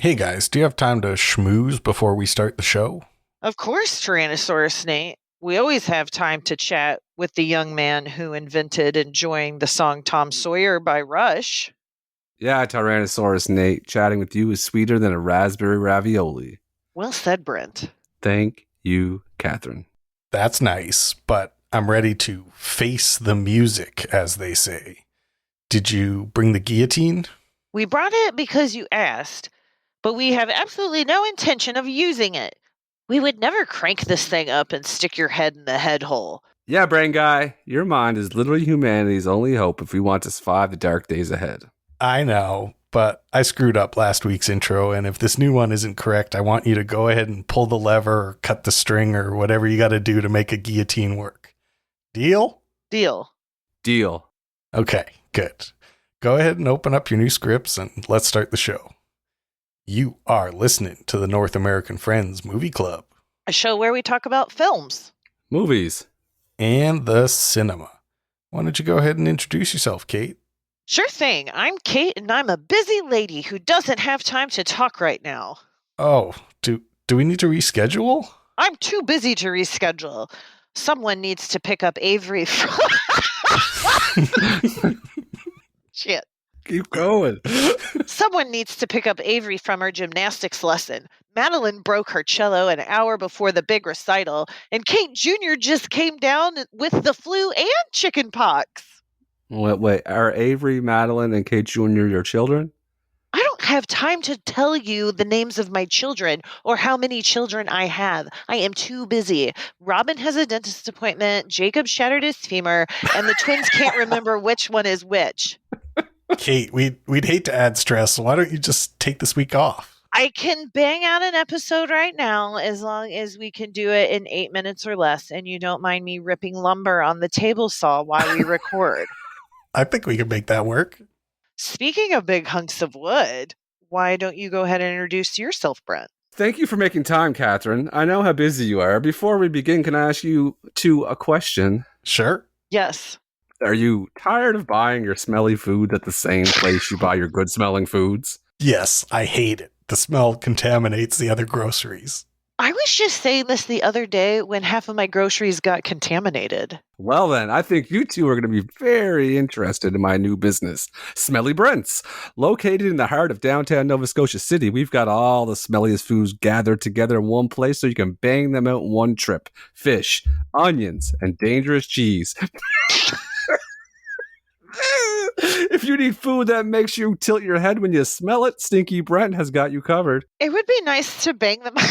Hey guys, do you have time to schmooze before we start the show? Of course, Tyrannosaurus Nate. We always have time to chat with the young man who invented enjoying the song Tom Sawyer by Rush. Yeah, Tyrannosaurus Nate, chatting with you is sweeter than a raspberry ravioli. Well said, Brent. Thank you, Catherine. That's nice, but I'm ready to face the music, as they say. Did you bring the guillotine? We brought it because you asked, but we have absolutely no intention of using it. We would never crank this thing up and stick your head in the head hole. Yeah, brain guy, your mind is literally humanity's only hope if we want to survive the dark days ahead. I know, but I screwed up last week's intro, and if this new one isn't correct, I want you to go ahead and pull the lever or cut the string or whatever you got to do to make a guillotine work. Deal? Deal. Deal. Okay, good. Go ahead and open up your new scripts and let's start the show. You are listening to the North American Friends Movie Club. A show where we talk about films. Movies. And the cinema. Why don't you go ahead and introduce yourself, Kate? Sure thing. I'm Kate, and I'm a busy lady who doesn't have time to talk right now. Oh, do we need to reschedule? I'm too busy to reschedule. Someone needs to pick up Avery from... Shit. Keep going. Someone needs to pick up Avery from her gymnastics lesson. Madeline broke her cello an hour before the big recital, and Kate Jr. just came down with the flu and chicken pox. Wait, are Avery, Madeline, and Kate Jr. your children? I don't have time to tell you the names of my children or how many children I have. I am too busy. Robin has a dentist appointment, Jacob shattered his femur, and the twins can't remember which one is which. Kate, we'd hate to add stress. Why don't you just take this week off? I can bang out an episode right now as long as we can do it in 8 minutes or less, and you don't mind me ripping lumber on the table saw while we record. I think we can make that work. Speaking of big hunks of wood, why don't you go ahead and introduce yourself, Brent? Thank you for making time, Catherine. I know how busy you are. Before we begin, can I ask you a question? Sure. Yes. Are you tired of buying your smelly food at the same place you buy your good-smelling foods? Yes, I hate it. The smell contaminates the other groceries. I was just saying this the other day when half of my groceries got contaminated. Well then, I think you two are going to be very interested in my new business, Smelly Brent's. Located in the heart of downtown Nova Scotia City, we've got all the smelliest foods gathered together in one place so you can bang them out in one trip. Fish, onions, and dangerous cheese. If you need food that makes you tilt your head when you smell it, Stinky Brent has got you covered. It would be nice to bang them out.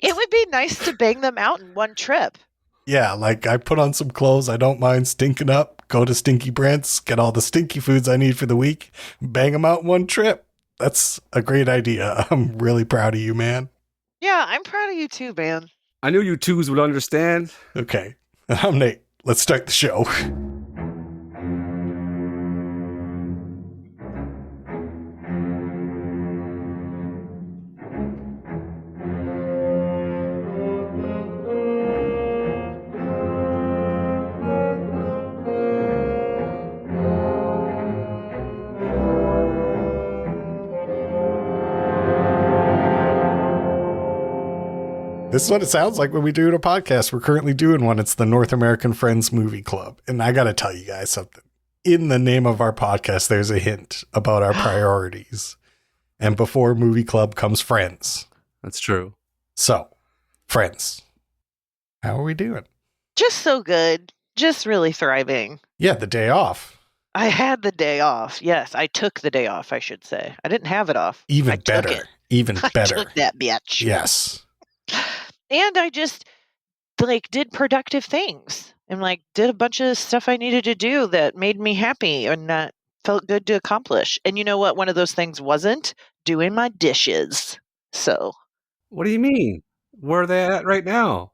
It would be nice to bang them out in one trip. Yeah, like I put on some clothes I don't mind stinking up, go to Stinky Brent's, get all the stinky foods I need for the week, bang them out in one trip. That's a great idea. I'm really proud of you, man. Yeah, I'm proud of you too, man. I knew you twos would understand. Okay, I'm Nate. Let's start the show. This is what it sounds like when we do a podcast. We're currently doing one. It's the North American Friends Movie Club. And I got to tell you guys something. In the name of our podcast, there's a hint about our priorities. And before Movie Club comes Friends. That's true. So, Friends, how are we doing? Just so good. Just really thriving. Yeah, the day off. I had the day off. Yes, I took the day off, I should say. I didn't have it off. Even better. Even better. I took that bitch. Yes. And I just did productive things and did a bunch of stuff I needed to do that made me happy and that felt good to accomplish. And you know what? One of those things wasn't doing my dishes. So. What do you mean? Where are they at right now?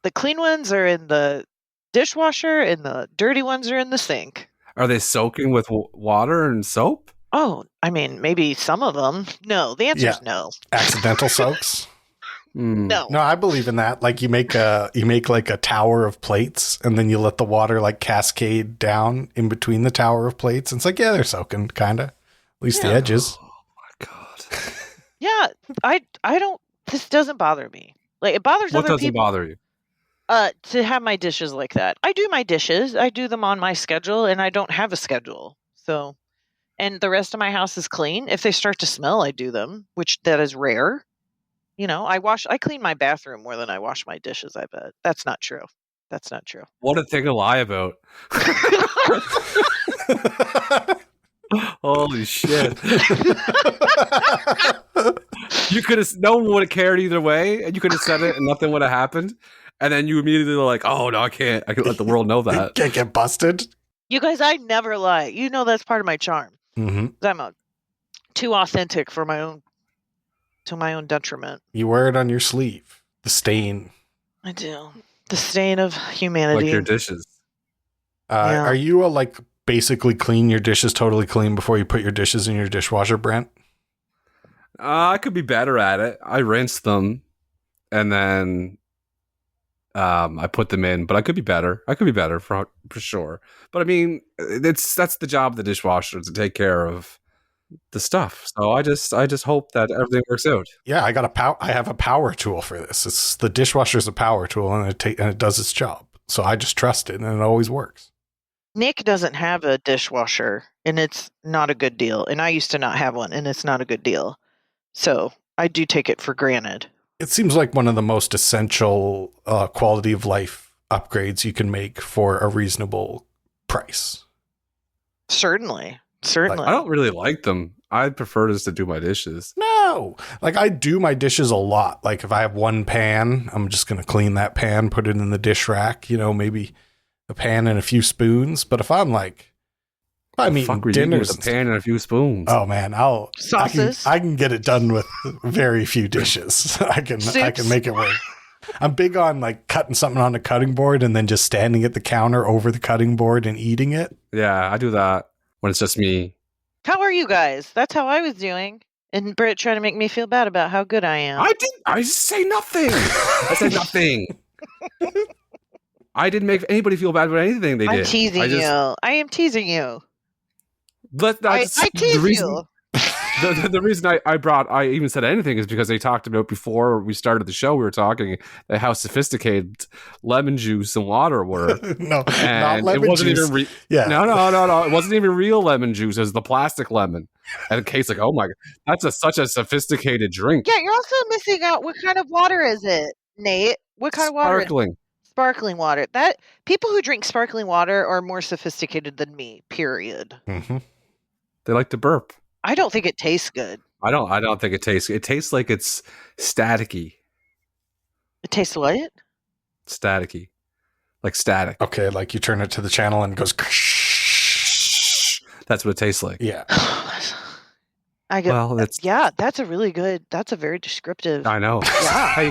The clean ones are in the dishwasher and the dirty ones are in the sink. Are they soaking with water and soap? Oh, I mean, maybe some of them. No, the answer is no. Accidental soaks? No. No, I believe in that. Like you make like a tower of plates and then you let the water like cascade down in between the tower of plates. And it's like, yeah, they're soaking kind of. least the Yeah. edges. Oh my god. Yeah, I don't. This doesn't bother me. Like it bothers What other doesn't people. bother you? To have my dishes like that. I do my dishes. I do them on my schedule, and I don't have a schedule. So, and the rest of my house is clean. If they start to smell, I do them, which that is rare. I clean my bathroom more than I wash my dishes. I bet that's not true. That's not true. What a thing to lie about. Holy shit. You could have, no one would have cared either way, and you could have said it and nothing would have happened. And then you immediately were like, oh, no, I can't let the world know that. Can't get busted. You guys, I never lie. You know that's part of my charm. Mm-hmm. I'm too authentic for to my own detriment. You wear it on your sleeve. The stain. I do. The stain of humanity. Like your dishes. Yeah. Are you basically clean your dishes totally clean before you put your dishes in your dishwasher, Brent? I could be better at it. I rinse them and then I put them in, but I could be better. I could be better for sure. But I mean, that's the job of the dishwasher, to take care of the stuff. So I just hope that everything works out. Yeah, I have a power tool for this. It's the dishwasher's a power tool, and it does its job. So I just trust it, and it always works. Nick doesn't have a dishwasher, and it's not a good deal. And I used to not have one, and it's not a good deal. So I do take it for granted. It seems like one of the most essential quality of life upgrades you can make for a reasonable price. Certainly. I don't really like them. I prefer just to do my dishes. No, I do my dishes a lot. Like if I have one pan, I'm just going to clean that pan, put it in the dish rack, maybe a pan and a few spoons. But if I'm eating dinner with a pan and a few spoons. Oh man, sauces. I can get it done with very few dishes. I can make it work. I'm big on cutting something on the cutting board and then just standing at the counter over the cutting board and eating it. Yeah, I do that when it's just me. How are you guys? That's how I was doing. And Brent trying to make me feel bad about how good I am. I say nothing. I said nothing. I didn't make anybody feel bad about anything they did. I'm teasing you. I am teasing you. I tease you. The reason I even said anything is because they talked about, before we started the show, we were talking how sophisticated lemon juice and water were. No, and not lemon it wasn't juice. even No. It wasn't even real lemon juice. It was the plastic lemon. And Kate's like, oh my god, that's such a sophisticated drink. Yeah, you're also missing out. What kind of water is it, Nate? What kind of water? Sparkling. Sparkling water. That people who drink sparkling water are more sophisticated than me. Period. Mm-hmm. They like to burp. I don't think it tastes good. I don't think it tastes. It tastes like it's staticky. It tastes what? Staticky. Like static. Okay, you turn it to the channel and it goes. That's what it tastes like. Yeah. That's a really good. That's a very descriptive. I know. Yeah. How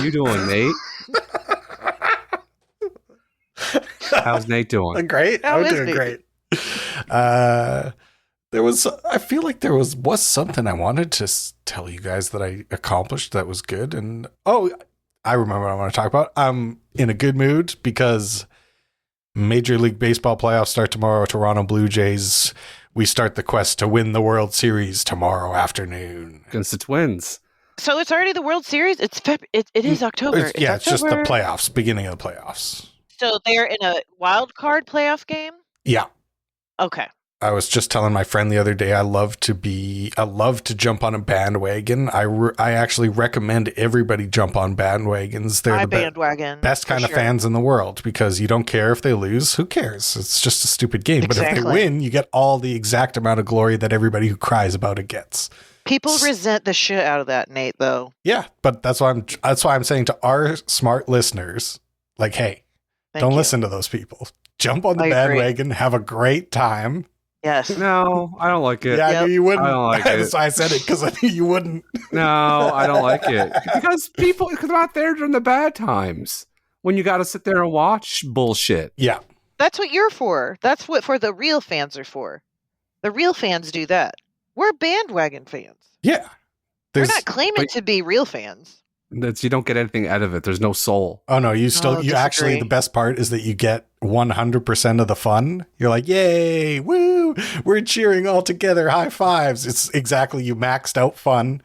you doing, Nate? How's Nate doing? Great. I'm doing great. I feel like there was something I wanted to tell you guys that I accomplished that was good. And I remember what I want to talk about. I'm in a good mood because Major League Baseball playoffs start tomorrow. Toronto Blue Jays. We start the quest to win the World Series tomorrow afternoon against the Twins. So it's already the World Series. It is October. It's just the playoffs, beginning of the playoffs. So they're in a wild card playoff game? Yeah. Okay. I was just telling my friend the other day, I love to jump on a bandwagon. I actually recommend everybody jump on bandwagons. They're bandwagon. Best kind of fans in the world, because you don't care if they lose. Who cares? It's just a stupid game. Exactly. But if they win, you get all the exact amount of glory that everybody who cries about it gets. People resent the shit out of that, Nate, though. Yeah, but that's why I'm saying to our smart listeners, hey, don't listen to those people. Jump on the bandwagon, have a great time. Yes. No, I don't like it. Yeah, I knew you wouldn't. I don't like it. So I said it because I knew you wouldn't. No, I don't like it. Because they're not there during the bad times when you got to sit there and watch bullshit. Yeah. That's what you're for. That's what the real fans are for. The real fans do that. We're bandwagon fans. Yeah. We're not claiming to be real fans. You don't get anything out of it. There's no soul. Oh no, actually, the best part is that you get 100% of the fun. You're like, yay, woo, woo, we're cheering all together, high fives. It's exactly, you maxed out fun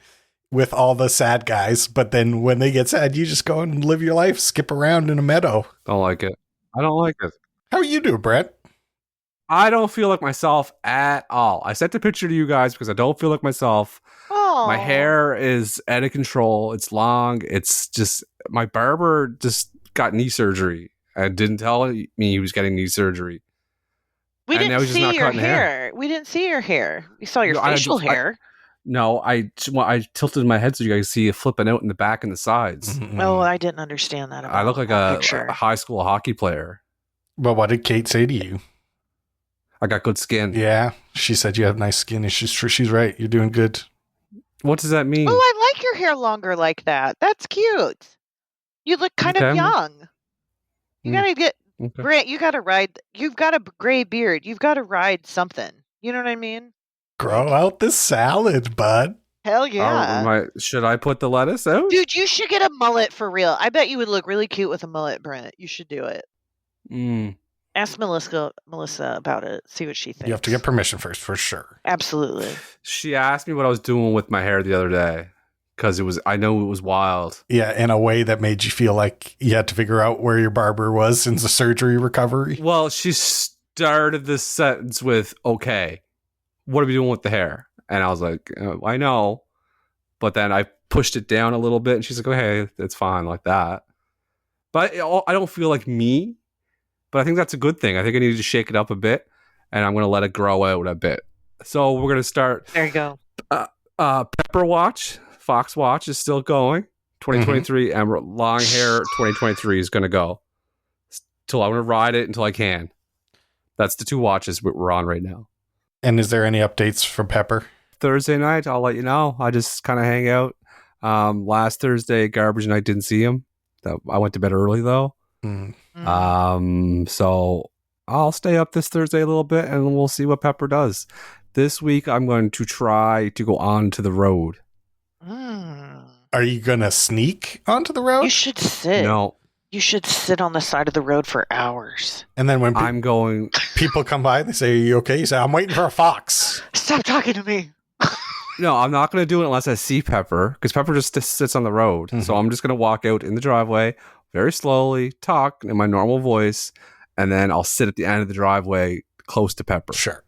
with all the sad guys, but then when they get sad, you just go and live your life, skip around in a meadow. Don't like it. I don't like it. How are you doing, Brent? I don't feel like myself at all. I sent a picture to you guys because I don't feel like myself. Oh, My hair is out of control. It's long. It's just, my barber just got knee surgery and didn't tell me he was getting knee surgery. We And now didn't he's just see not your cutting hair. We didn't see your hair. We saw your No, facial hair. I tilted my head so you guys see it flipping out in the back and the sides. Oh, I didn't understand that. I look like that a picture. high school hockey player. Well, what did Kate say to you? I got good skin. Yeah, she said you have nice skin. She's right. You're doing good. What does that mean? Oh, I like your hair longer like that. That's cute. You look kind of young. You gotta get Brent. You gotta ride. You've got a gray beard. You've got to ride something. You know what I mean? Grow out the salad, bud. Hell yeah. Should I put the lettuce out? Dude, you should get a mullet for real. I bet you would look really cute with a mullet, Brent. You should do it. Ask Melissa about it. See what she thinks. You have to get permission first, for sure. Absolutely. She asked me what I was doing with my hair the other day because I know it was wild. Yeah, in a way that made you feel like you had to figure out where your barber was since the surgery recovery. Well, she started this sentence with, "Okay, what are we doing with the hair?" And I was like, "I know," but then I pushed it down a little bit, and she's like, "Okay, it's fine like that." But I don't feel like me. But I think that's a good thing. I think I need to shake it up a bit, and I'm going to let it grow out a bit. So we're going to start. There you go. Pepper Watch, Fox Watch is still going. 2023, and long hair 2023 is going to go. I'm going to ride it until I can. That's the two watches we're on right now. And is there any updates from Pepper? Thursday night, I'll let you know. I just kind of hang out. Last Thursday, garbage night, didn't see him. I went to bed early, though. So I'll stay up this Thursday a little bit and we'll see what Pepper does. This week I'm going to try to go onto the road. Are you gonna sneak onto the road? You should sit. No. You should sit on the side of the road for hours. And then when people come by, they say, "Are you okay?" You say, "I'm waiting for a fox." Stop talking to me. No, I'm not going to do it unless I see Pepper, because Pepper just sits on the road. So I'm just going to walk out in the driveway very slowly, talk in my normal voice, and then I'll sit at the end of the driveway close to Pepper. Sure.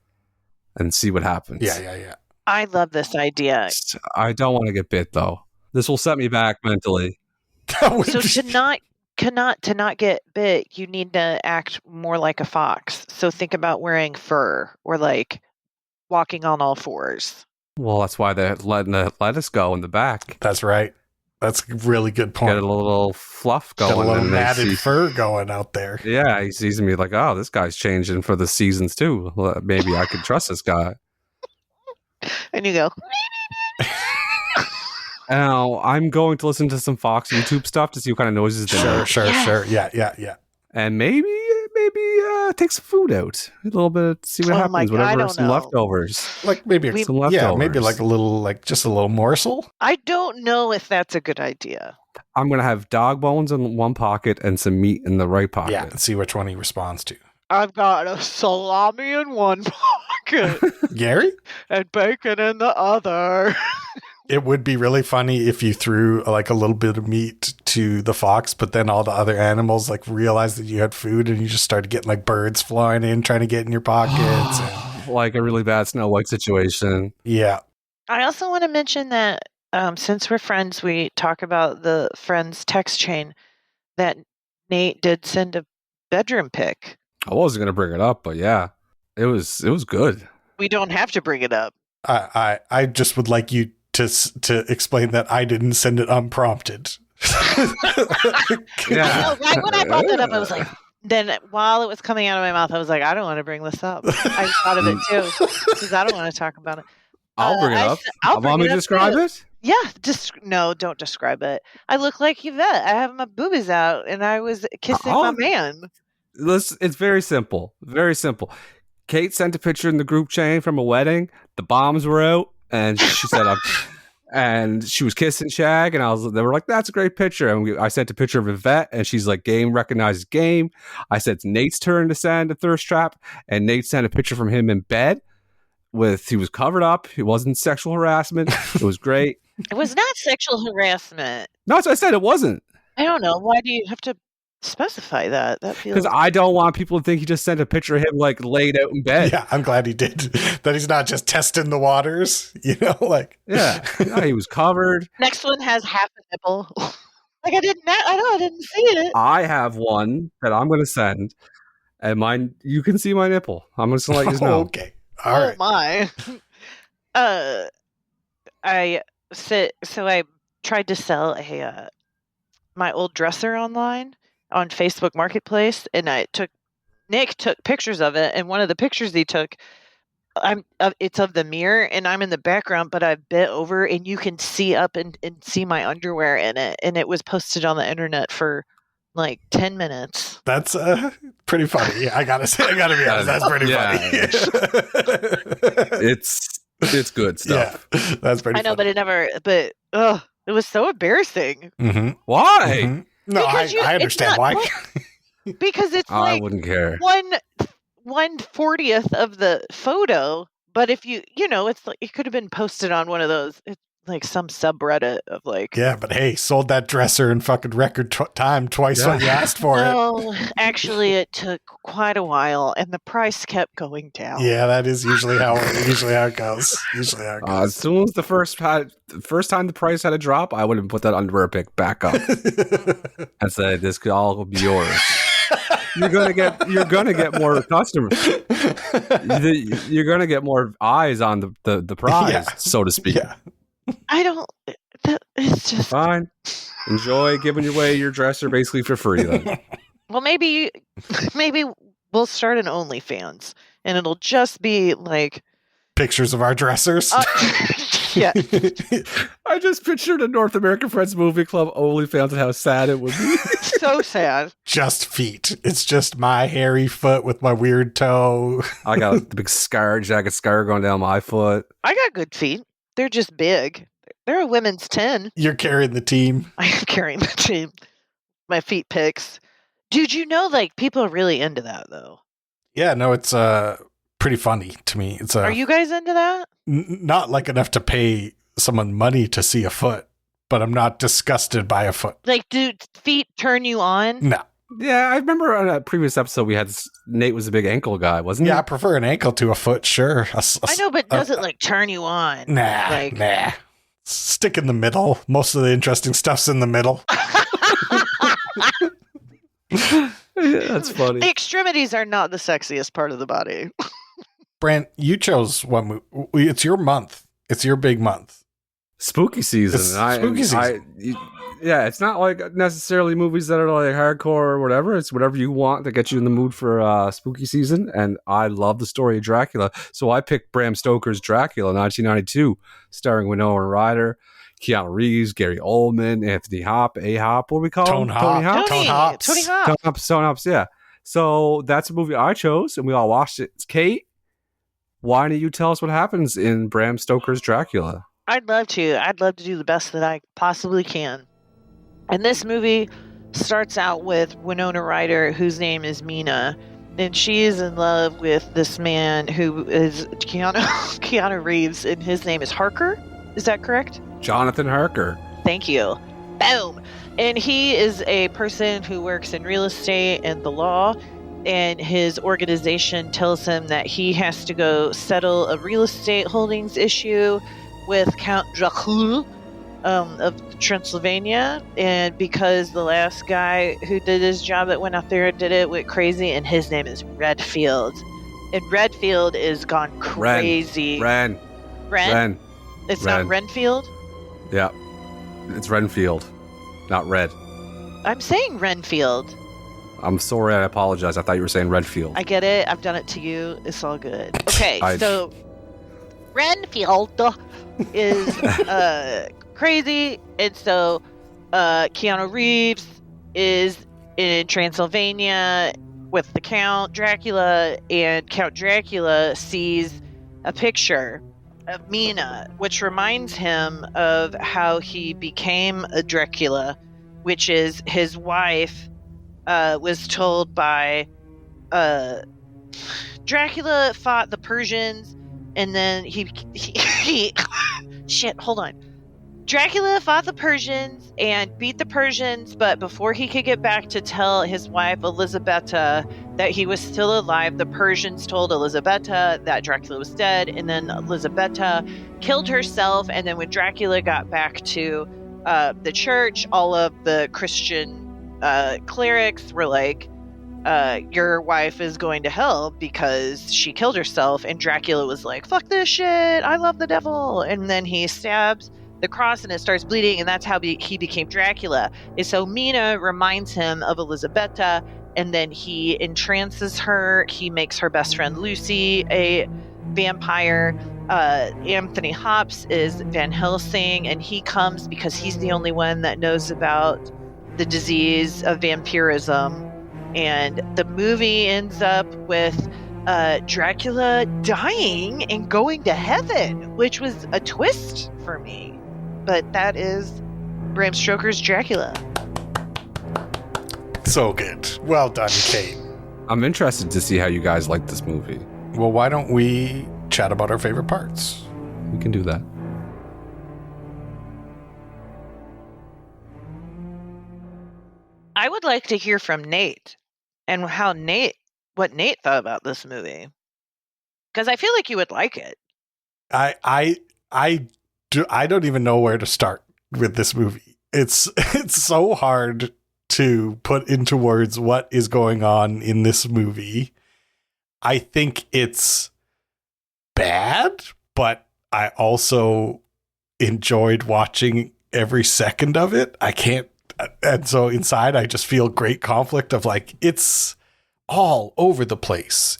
And see what happens. Yeah. I love this idea. I don't want to get bit, though. This will set me back mentally. So to not get bit, you need to act more like a fox. So think about wearing fur or like walking on all fours. Well, that's why they're letting the lettuce go in the back. That's right. That's a really good point. Get a little fluff going. Got a little and matted fur going out there. Yeah, he sees me like, oh, this guy's changing for the seasons too. Well, maybe I could trust this guy. And you go. Now, I'm going to listen to some Fox YouTube stuff to see what kind of noises they make. Sure. Yeah. And maybe take some food out. A little bit, see what happens. Whatever, some leftovers. Like maybe some leftovers. Maybe like just a little morsel. I don't know if that's a good idea. I'm going to have dog bones in one pocket and some meat in the right pocket. Yeah, and see which one he responds to. I've got a salami in one pocket. Gary? And bacon in the other. It would be really funny if you threw like a little bit of meat to the fox, but then all the other animals like realized that you had food and you just started getting like birds flying in, trying to get in your pockets. Like a really bad Snow White situation. Yeah. I also want to mention that since we're friends, we talk about the friends text chain that Nate did send a bedroom pic. I wasn't going to bring it up, but yeah, it was good. We don't have to bring it up. I just would like you to explain that I didn't send it unprompted. Yeah. I know, right when I brought that up, I was like, then while it was coming out of my mouth, I was like, I don't want to bring this up. I thought of it too, because I don't want to talk about it. I'll bring it up. Want me to describe it? Yeah, no, don't describe it. I look like Yvette. I have my boobies out, and I was kissing my man. It's very simple. Very simple. Kate sent a picture in the group chain from a wedding. The bombs were out, and she said, And she was kissing Shag, and they were like, "That's a great picture." And I sent a picture of Yvette, and she's like, "Game recognizes game." I said it's Nate's turn to send a thirst trap, and Nate sent a picture from him in bed he was covered up. It wasn't sexual harassment. It was great. It was not sexual harassment. No, that's what I said. It wasn't. I don't know. Why do you have to specify that? That feels because I don't want people to think he just sent a picture of him like laid out in bed. Yeah, I'm glad he did. That he's not just testing the waters, like. Yeah, no, he was covered. Next one has half a nipple. Like I didn't see it. I have one that I'm going to send, and mine. You can see my nipple. I'm just going to let you know. Okay, all right. My. I tried to sell my old dresser online on Facebook Marketplace, and Nick took pictures of it, and one of the pictures he took, it's of the mirror, and I'm in the background, but I've bent over, and you can see up and see my underwear in it, and it was posted on the internet for like 10 minutes. That's pretty funny. I gotta be honest, that's pretty funny. It's good stuff. Yeah, that's pretty. I know, funny. but it was so embarrassing. Mm-hmm. Why? Mm-hmm. No, I understand why. Because it's I wouldn't care. 1/40th of the photo, but if it's like it could have been posted on one of those, like some subreddit of like. Yeah, but hey, sold that dresser in fucking record time, twice what you asked for it. No, actually, it took quite a while, and the price kept going down. Yeah, that is usually how it goes. As soon as the first time the price had a drop, I would have put that underwear pick back up and said, "This could all be yours." You're gonna get more customers. You're gonna get more eyes on the prize, so to speak. Yeah. I don't. It's just fine. Enjoy giving away your dresser basically for free. Then. Well, maybe we'll start an OnlyFans, and it'll just be like pictures of our dressers. Yeah. I just pictured a North American Friends movie club OnlyFans and how sad it would be. So sad. Just feet. It's just my hairy foot with my weird toe. I got the big jagged scar going down my foot. I got good feet. They're just big. They're a women's 10. You're carrying the team. I am carrying the team. My feet pics. Dude, like people are really into that though. Yeah, no, it's pretty funny to me. Are you guys into that? Not like enough to pay someone money to see a foot, but I'm not disgusted by a foot. Like, do feet turn you on? No. Yeah, I remember on a previous episode we had Nate was a big ankle guy, wasn't he? Yeah, I prefer an ankle to a foot, sure. I know, but does it like turn you on? Nah. Stick in the middle. Most of the interesting stuff's in the middle. Yeah, that's funny. The extremities are not the sexiest part of the body. Brent, you chose one movie. It's your month. It's your big month. Spooky season. Spooky season. Yeah, it's not like necessarily movies that are like hardcore or whatever. It's whatever you want to get you in the mood for spooky season. And I love the story of Dracula. So I picked Bram Stoker's Dracula 1992, starring Winona Ryder, Keanu Reeves, Gary Oldman, Anthony Hop, A-Hop. What do we call him? Tony Hops. Tone Hops, yeah. So that's a movie I chose, and we all watched it. Kate, why don't you tell us what happens in Bram Stoker's Dracula? I'd love to. I'd love to do the best that I possibly can. And this movie starts out with Winona Ryder, whose name is Mina, and she is in love with this man who is Keanu Reeves, and his name is Harker. Is that correct? Jonathan Harker. Thank you. Boom. And he is a person who works in real estate and the law, and his organization tells him that he has to go settle a real estate holdings issue with Count Dracula of Transylvania, and because the last guy who did his job that went out there did it went crazy, and his name is Renfield, and Renfield is gone crazy. Ren. It's not Renfield? Yeah, it's Renfield, not Red. I'm saying Renfield. I'm sorry, I apologize. I thought you were saying Redfield. I get it. I've done it to you. It's all good. Okay, so Renfield is crazy, and so Keanu Reeves is in Transylvania with the Count Dracula, and Count Dracula sees a picture of Mina, which reminds him of how he became a Dracula, which is his wife was told by Dracula fought the Persians, and then he shit, hold on. Dracula fought the Persians and beat the Persians, but before he could get back to tell his wife Elisabeta that he was still alive, the Persians told Elisabeta that Dracula was dead, and then Elisabeta killed herself. And then when Dracula got back to the church, all of the Christian clerics were like, your wife is going to hell because she killed herself. And Dracula was like, fuck this shit, I love the devil. And then he stabs the cross and it starts bleeding, and that's how he became Dracula. And so Mina reminds him of Elisabeta, and then he entrances her. He makes her best friend Lucy a vampire. Anthony Hopps is Van Helsing, and he comes because he's the only one that knows about the disease of vampirism. And the movie ends up with Dracula dying and going to heaven, which was a twist for me. But that is Bram Stoker's Dracula. So good. Well done, Kate. I'm interested to see how you guys like this movie. Well, why don't we chat about our favorite parts? We can do that. I would like to hear from Nate and what Nate thought about this movie. Because I feel like you would like it. I don't even know where to start with this movie. It's so hard to put into words what is going on in this movie. I think it's bad, but I also enjoyed watching every second of it. And so inside I just feel great conflict of like, it's all over the place.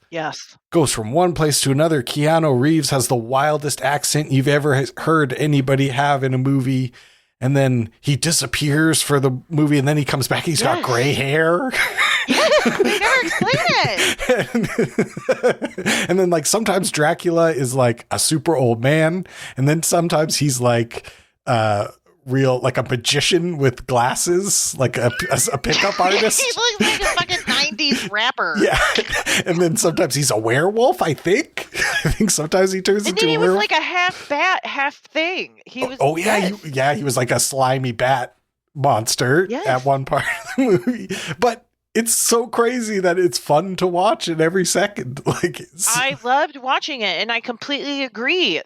Yes. Goes from one place to another. Keanu Reeves has the wildest accent you've ever heard anybody have in a movie. And then he disappears for the movie, and then he comes back. He's got gray hair. Yes, we never explain it. And then like sometimes Dracula is like a super old man. And then sometimes he's like real, like a magician with glasses, like a pickup artist. He looks like a fucking 90s rapper. Yeah. And then sometimes he's a werewolf, I think. I think sometimes he turns into a werewolf. And then he was like a half bat, half thing. He was he was like a slimy bat monster at one part of the movie. But it's so crazy that it's fun to watch in every second. I loved watching it, and I completely agree.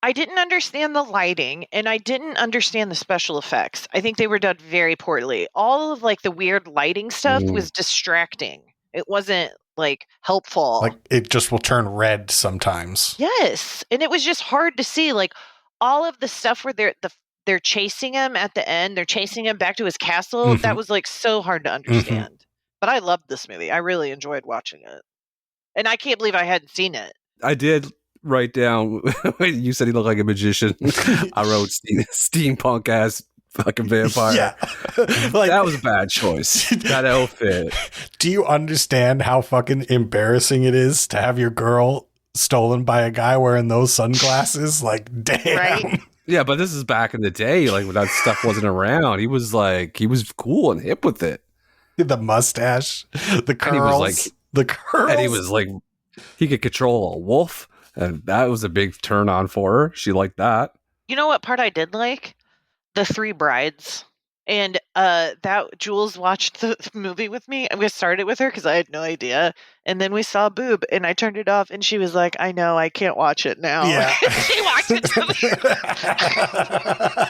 I didn't understand the lighting, and I didn't understand the special effects. I think they were done very poorly. All of like the weird lighting stuff was distracting. It wasn't like helpful. Like it just will turn red sometimes. Yes, and it was just hard to see. Like all of the stuff where they're chasing him at the end. They're chasing him back to his castle. Mm-hmm. That was like so hard to understand. Mm-hmm. But I loved this movie. I really enjoyed watching it, and I can't believe I hadn't seen it. I did write down when you said he looked like a magician. I wrote steampunk ass fucking vampire. Yeah. Like, that was a bad choice. That outfit. Do you understand how fucking embarrassing it is to have your girl stolen by a guy wearing those sunglasses? Like, damn. Right? Yeah, but this is back in the day, like when that stuff wasn't around. He was cool and hip with it. The mustache, the curls, the curls. And he was like, he could control a wolf. And that was a big turn on for her. She liked that. You know what part I did like? The Three Brides. And that Jules watched the movie with me. We started with her because I had no idea. And then we saw a boob and I turned it off and she was like, I know, I can't watch it now. Yeah. She walked into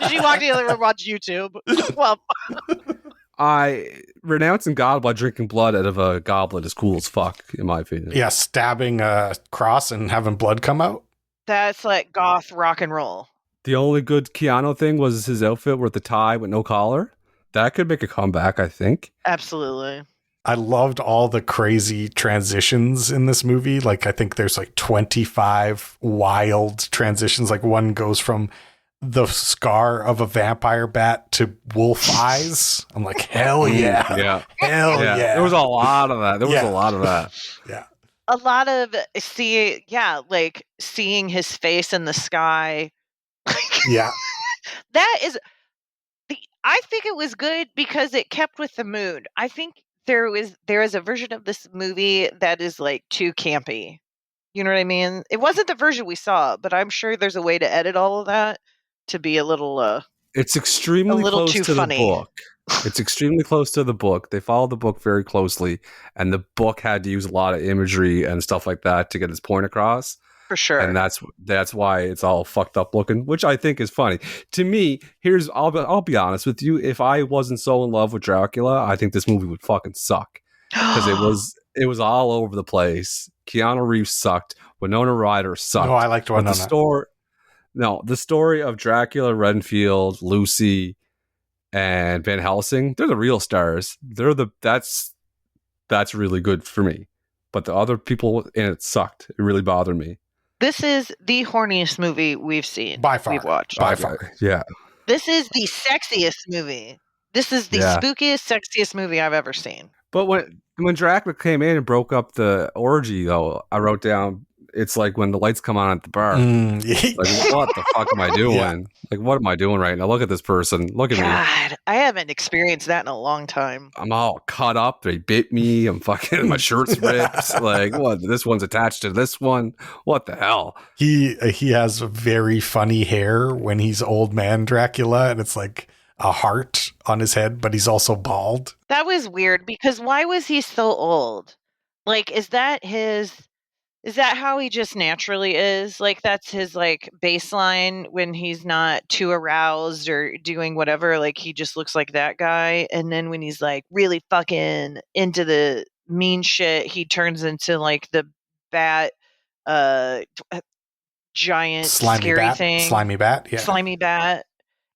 she walked in the other room and watched YouTube. Well, I renouncing God while drinking blood out of a goblet is cool as fuck, in my opinion. Yeah, stabbing a cross and having blood come out. That's like goth rock and roll. The only good Keanu thing was his outfit with the tie with no collar. That could make a comeback, I think. Absolutely. I loved all the crazy transitions in this movie. Like, I think there's like 25 wild transitions. Like, one goes from the scar of a vampire bat to wolf eyes. I'm like, hell yeah. Yeah. Hell yeah. There was a lot of that. Yeah. Yeah. a lot of seeing his face in the sky. Yeah. That is I think it was good because it kept with the mood. I think there is a version of this movie that is like too campy. You know what I mean? It wasn't the version we saw, but I'm sure there's a way to edit all of that to be a little It's extremely close too to funny. the book. It's extremely close to the book. They follow the book very closely, and the book had to use a lot of imagery and stuff like that to get its point across. For sure. And that's why it's all fucked up looking, which I think is funny. To me, I'll be honest with you. If I wasn't so in love with Dracula, I think this movie would fucking suck because it was all over the place. Keanu Reeves sucked. Winona Ryder sucked. No, I liked Winona. The story of Dracula, Renfield, Lucy, and Van Helsing, they're the real stars. That's really good for me. But the other people in it sucked. It really bothered me. This is the horniest movie we've seen. By far. We've watched. By far. Yeah. This is the sexiest movie. This is the spookiest, sexiest movie I've ever seen. But when Dracula came in and broke up the orgy, though, I wrote down, it's like when the lights come on at the bar. Like, what the fuck am I doing? Yeah. Like, what am I doing right now? Look at this person. Look at me. God, I haven't experienced that in a long time. I'm all cut up. They bit me. I'm fucking, my shirt's ripped. Like, what? This one's attached to this one. What the hell? He has very funny hair when he's old man Dracula, and it's like a heart on his head, but he's also bald. That was weird because why was he so old? Like, is that how he just naturally is? Like, that's his like baseline when he's not too aroused or doing whatever, like he just looks like that guy. And then when he's like really fucking into the mean shit, he turns into like the bat giant slimy scary bat thing. Slimy bat, yeah. Slimy bat.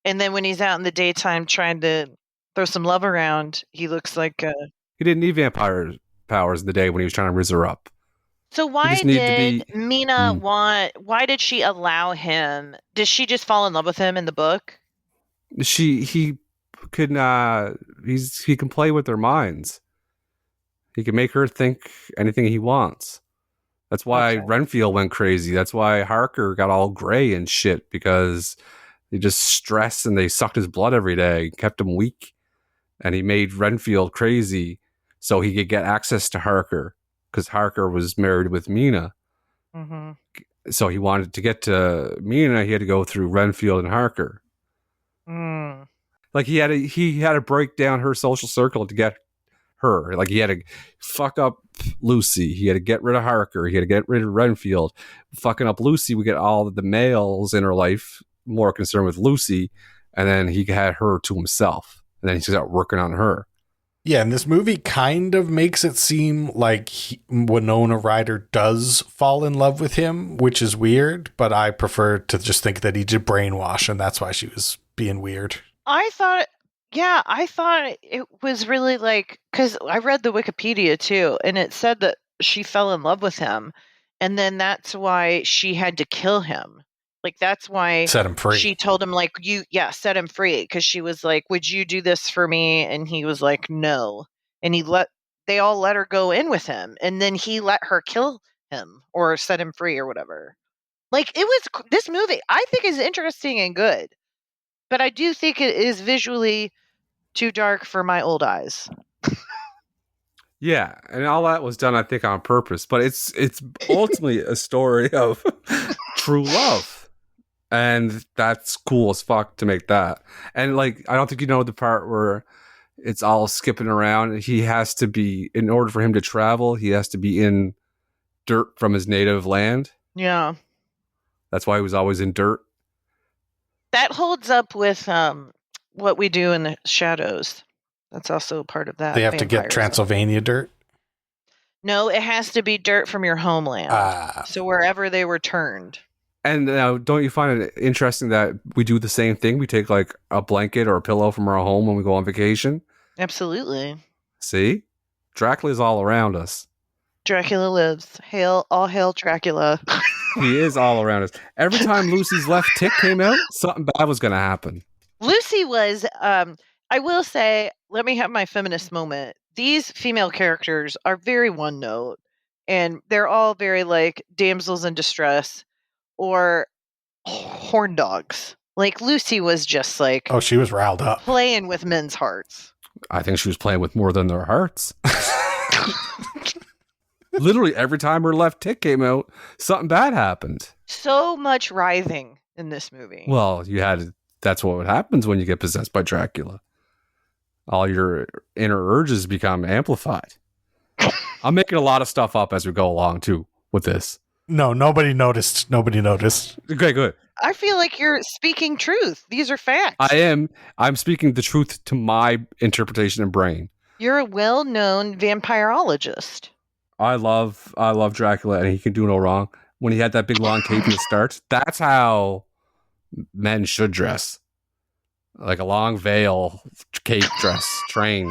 And then when he's out in the daytime trying to throw some love around, he looks like he didn't need vampire powers in the day when he was trying to rise her up. So why did Mina why did she allow him? Did she just fall in love with him in the book? He can play with their minds. He can make her think anything he wants. That's why Renfield went crazy. That's why Harker got all gray and shit, because they just stressed and they sucked his blood every day, kept him weak. And he made Renfield crazy so he could get access to Harker, because Harker was married with Mina. Mm-hmm. So he wanted to get to Mina, he had to go through Renfield and Harker. Mm. Like he had to break down her social circle to get her. Like he had to fuck up Lucy. He had to get rid of Harker. He had to get rid of Renfield. Fucking up Lucy, we get all of the males in her life more concerned with Lucy, and then he had her to himself. And then he started working on her. Yeah, and this movie kind of makes it seem like Winona Ryder does fall in love with him, which is weird, but I prefer to just think that he did brainwash, and that's why she was being weird. I thought it was really like, because I read the Wikipedia too, and it said that she fell in love with him, and then that's why she had to kill him. Like, that's why set him free. She told him, like, set him free, because she was like, would you do this for me? And he was like, no. And they all let her go in with him, and then he let her kill him or set him free or whatever. Like, this movie I think is interesting and good, but I do think it is visually too dark for my old eyes. Yeah, and all that was done, I think, on purpose. But it's ultimately a story of true love. And that's cool as fuck to make that. And like, I don't think you know the part where it's all skipping around. He has to be, in order for him to travel, he has to be in dirt from his native land. Yeah. That's why he was always in dirt. That holds up with What We Do in the Shadows. That's also part of that. They have to get Transylvania dirt? No, it has to be dirt from your homeland. So wherever they were turned. And now, don't you find it interesting that we do the same thing? We take like a blanket or a pillow from our home when we go on vacation? Absolutely. See? Dracula is all around us. Dracula lives. All hail Dracula. He is all around us. Every time Lucy's left tick came out, something bad was going to happen. Lucy was, I will say, let me have my feminist moment. These female characters are very one note. And they're all very like damsels in distress or horn dogs. Like Lucy was just like, Oh, she was riled up. playing with men's hearts. I think she was playing with more than their hearts. Literally every time her left tick came out, something bad happened. So much writhing in this movie. Well, that's what happens when you get possessed by Dracula. All your inner urges become amplified. I'm making a lot of stuff up as we go along, too, with this. No, nobody noticed. Nobody noticed. Okay, good. I feel like you're speaking truth. These are facts. I am. I'm speaking the truth to my interpretation and brain. You're a well-known vampirologist. I love Dracula, and he can do no wrong. When he had that big long cape in the start, that's how men should dress. Like a long veil, cape dress, train.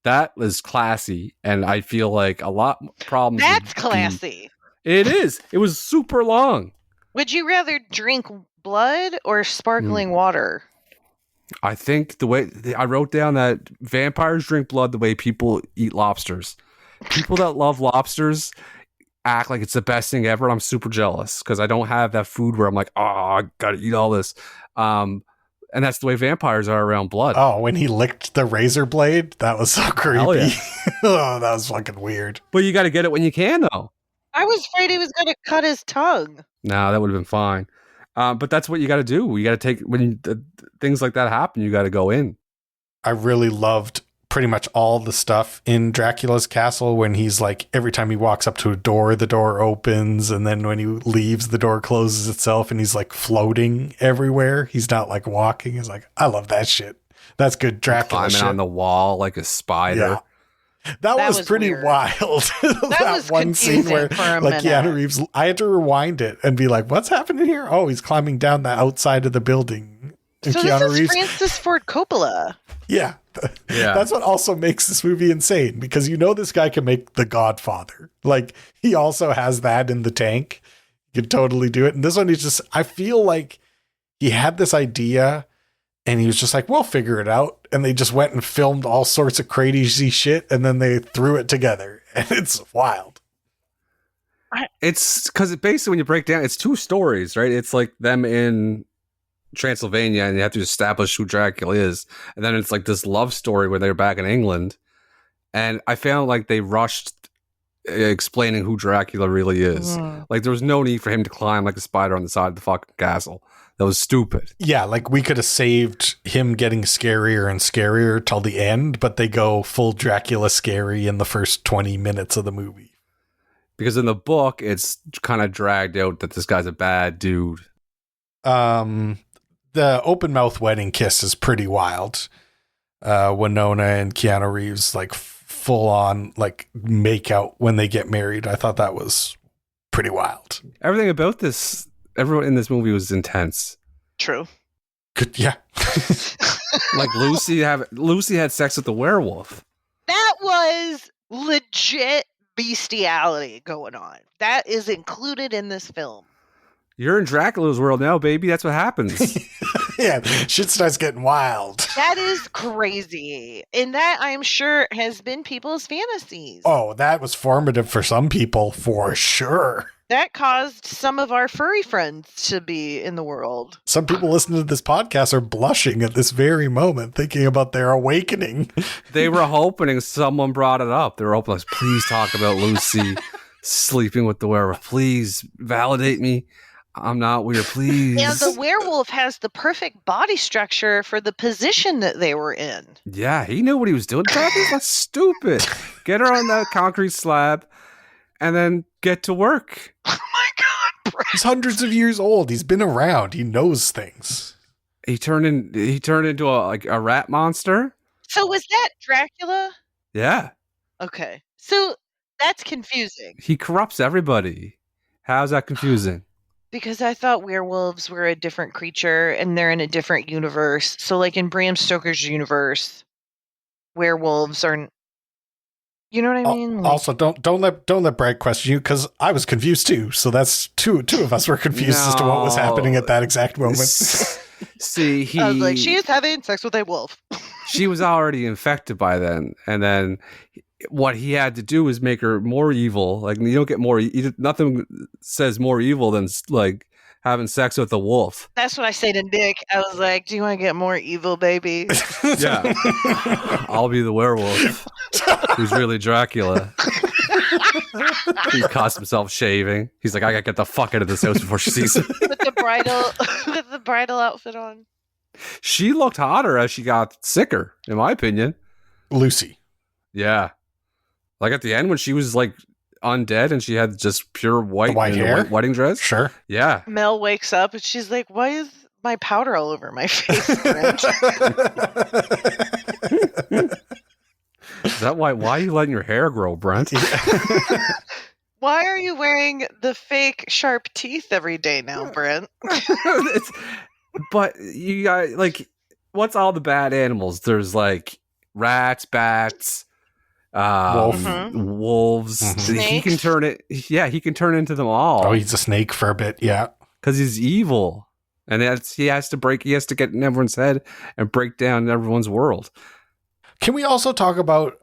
That was classy, and I feel like a lot problems. That's classy. It is. It was super long. Would you rather drink blood or sparkling water? I think the way I wrote down that vampires drink blood the way people eat lobsters. People that love lobsters act like it's the best thing ever. I'm super jealous because I don't have that food where I'm like, oh, I gotta eat all this. And that's the way vampires are around blood. Oh, when he licked the razor blade, that was so creepy. Yeah. Oh, that was fucking weird. But you got to get it when you can, though. I was afraid he was going to cut his tongue. No, that would have been fine. But that's what you got to do. You got to take when things like that happen. You got to go in. I really loved pretty much all the stuff in Dracula's castle when he's like, every time he walks up to a door, the door opens. And then when he leaves, the door closes itself and he's like floating everywhere. He's not like walking. He's like, I love that shit. That's good Dracula Climbing shit. on the wall like a spider. Yeah. That was pretty weird. wild. That was one scene confusing where for a like minute. Keanu Reeves, I had to rewind it and be like, what's happening here? Oh, he's climbing down the outside of the building. And So Keanu this is Reeves, Francis Ford Coppola. yeah. Yeah. That's what also makes this movie insane because you know this guy can make The Godfather. Like he also has that in the tank. He could totally do it. And this one he's just, I feel like he had this idea and he was just like, we'll figure it out. And they just went and filmed all sorts of crazy shit and then they threw it together. And it's wild. It's because basically when you break down, it's two stories, right? It's like them in Transylvania and you have to establish who Dracula is. And then it's like this love story where they're back in England. And I found like they rushed explaining who Dracula really is. Like there was no need for him to climb like a spider on the side of the fucking castle. That was stupid. Yeah, like we could have saved him getting scarier and scarier till the end, but they go full Dracula scary in the first 20 minutes of the movie. Because in the book, it's kind of dragged out that this guy's a bad dude. The open mouth wedding kiss is pretty wild. Winona and Keanu Reeves like full on like make out when they get married. I thought that was pretty wild. Everything about this, everyone in this movie was intense. True. Good, yeah. Like Lucy had sex with the werewolf. That was legit bestiality going on. That is included in this film. You're in Dracula's world now, baby. That's what happens. Yeah, shit starts getting wild. That is crazy. And that, I'm sure, has been people's fantasies. Oh, that was formative for some people, for sure. That caused some of our furry friends to be in the world. Some people listening to this podcast are blushing at this very moment, thinking about their awakening. They were hoping someone brought it up. They were hoping, like, please talk about Lucy sleeping with the werewolf. Please validate me. I'm not weird, please. And the werewolf has the perfect body structure for the position that they were in. Yeah, he knew what he was doing. That's stupid. Get her on that concrete slab and then get to work. Oh my God, Brent. He's hundreds of years old. He's been around. He knows things. He turned into a rat monster. So was that Dracula? Yeah. Okay. So that's confusing. He corrupts everybody. How's that confusing? Because I thought werewolves were a different creature and they're in a different universe. So like in Bram Stoker's universe, werewolves are, you know what I mean? Like, Also, don't let Brad question you because I was confused too. So that's two of us were confused as to what was happening at that exact moment. See, I was like, she is having sex with a wolf. she was already infected by then, and then what he had to do is make her more evil. Like, you don't get more. Nothing says more evil than like having sex with a wolf. That's what I say to Nick. I was like, "Do you want to get more evil, baby?" Yeah, I'll be the werewolf who's really Dracula. He cost himself shaving. He's like, I gotta get the fuck out of this house before she sees him. With the bridal outfit on. She looked hotter as she got sicker, in my opinion. Lucy. Yeah. Like at the end when she was like undead and she had just pure white, hair? White wedding dress. Sure. Yeah. Mel wakes up and she's like, "Why is my powder all over my face, Brent?" Is that why are you letting your hair grow, Brent? Why are you wearing the fake sharp teeth every day now, Brent? But you got like, what's all the bad animals? There's like rats, bats, wolves. Snakes. He can turn it. Yeah, he can turn into them all. Oh, he's a snake for a bit. Yeah, because he's evil, and he has to get in everyone's head and break down everyone's world. Can we also talk about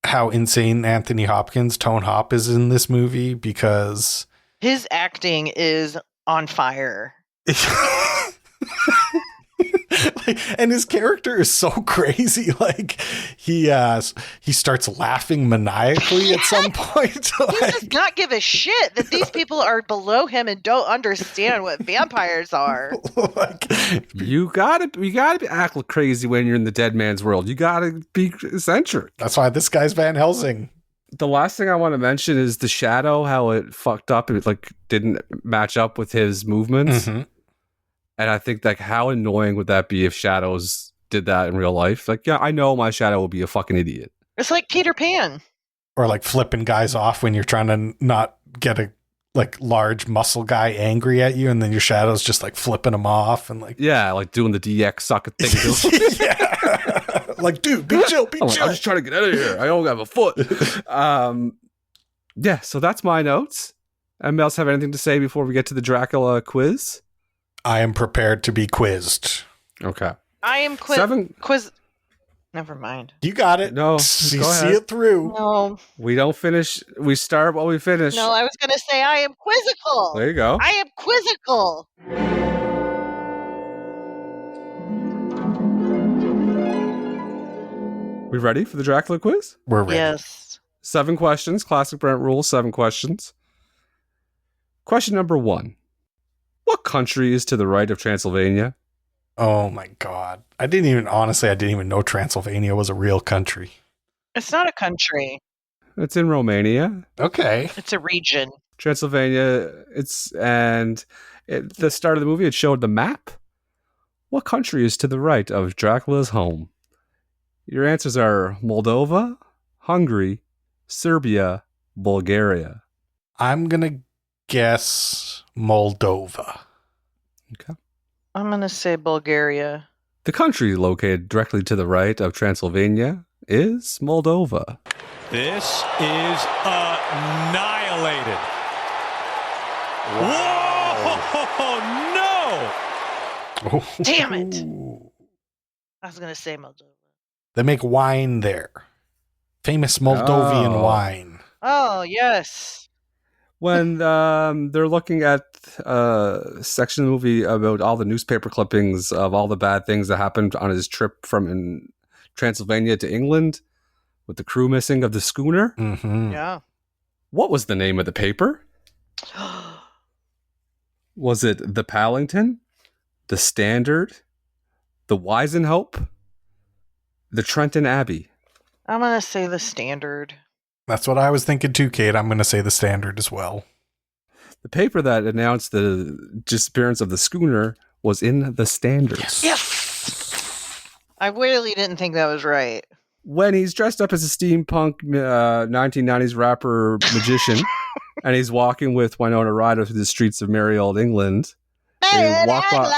how insane Anthony Hopkins, Tone Hop, is in this movie? Because his acting is on fire. And his character is so crazy. Like he starts laughing maniacally at some point. He does not give a shit that these people are below him and don't understand what vampires are. Like, you gotta act crazy when you're in the dead man's world. You gotta be eccentric. That's why this guy's Van Helsing. The last thing I want to mention is the shadow, how it fucked up. It like didn't match up with his movements. Mm-hmm. And I think, like, how annoying would that be if shadows did that in real life? Like, yeah, I know my shadow will be a fucking idiot. It's like Peter Pan. Or like flipping guys off when you're trying to not get a like large muscle guy angry at you, and then your shadow's just like flipping him off and like, yeah, like doing the DX sucker thing. Yeah. Like, dude, be chill, be chill. I'm just trying to get out of here. I don't have a foot. Yeah, so that's my notes. Anybody else have anything to say before we get to the Dracula quiz? I am prepared to be quizzed. Okay. I am quiz. Never mind. You got it. No, you see it through. No. We don't finish. We start while we finish. No, I was going to say I am quizzical. There you go. I am quizzical. We ready for the Dracula quiz? We're ready. Yes. 7 questions. Classic Brent rules. 7 questions. Question number 1. What country is to the right of Transylvania? Oh my God. I didn't even know Transylvania was a real country. It's not a country. It's in Romania. Okay. It's a region. Transylvania. At the start of the movie, it showed the map. What country is to the right of Dracula's home? Your answers are Moldova, Hungary, Serbia, Bulgaria. I'm going to guess Moldova. Okay. I'm going to say Bulgaria. The country located directly to the right of Transylvania is Moldova. This is annihilated. Wow. Whoa, no! Damn it. I was going to say Moldova. They make wine there. Famous Moldovan wine. Oh, yes. When they're looking at a section of the movie about all the newspaper clippings of all the bad things that happened on his trip from Transylvania to England with the crew missing of the schooner. Mm-hmm. Yeah. What was the name of the paper? Was it the Paddington, the Standard, the Wisenhope, the Trenton Abbey? I'm going to say the Standard. That's what I was thinking too, Kate. I'm going to say the Standard as well. The paper that announced the disappearance of the schooner was in the Standard. Yes! I really didn't think that was right. When he's dressed up as a steampunk 1990s rapper magician and he's walking with Winona Ryder through the streets of merry old England, they walk by.